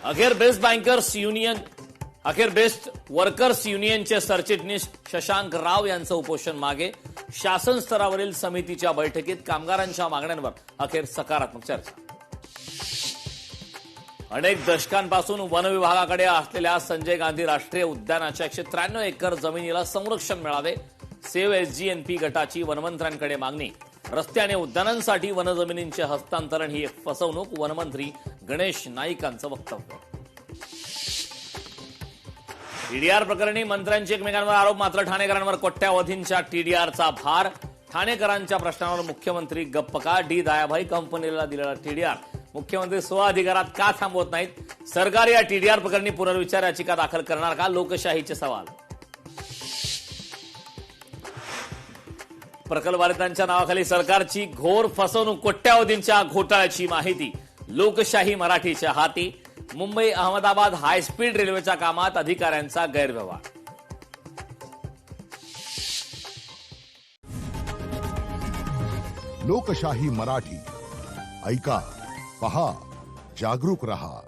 अखेर best workers युनियनचे सरचिटणीस शशांक राव यांचं उपोषण मागे. शासन स्तरावरील समितीच्या बैठकीत कामगारांच्या मागण्यांवर अखेर सकारात्मक चर्चा. अनेक दशकांपासून वन विभागाकडे असलेल्या संजय गांधी राष्ट्रीय उद्यानाच्या 193 एकर जमिनीला संरक्षण मिळावे. सेव्ह एसजीएनपी गटाची वनमंत्र्यांकडे मागणी. रस्ते आणि उद्यानांसाठी वनजमिनींचे हस्तांतरण ही एक फसवणूक. वनमंत्री गणेश नाईकांचं वक्तव्य. टीडीआर प्रकरणी मंत्र्यांचे एकमेकांवर आरोप. मात्र ठाणेकरांवर कोट्यावधींच्या टीडीआरचा भार. ठाणेकरांच्या प्रश्नावर मुख्यमंत्री गप्प का? डी दयाभाई कंपनीला दिलेला टीडीआर मुख्यमंत्री स्वअधिकारात का थांबवत नाहीत? सरकार या टीडीआर प्रकरणी पुनर्विचार याचिका दाखल करणार का? लोकशाहीचे सवाल. प्रकल्पबाधितांच्या नावाखाली सरकारची घोर फसवणूक. कोट्यावधींच्या घोटाळ्याची माहिती लोकशाही मराठीच्या हाती. मुंबई अहमदाबाद हायस्पीड रेल्वेच्या कामात अधिकाऱ्यांचा गैरव्यवहार. लोकशाही मराठी ऐका, पहा, जागरूक रहा.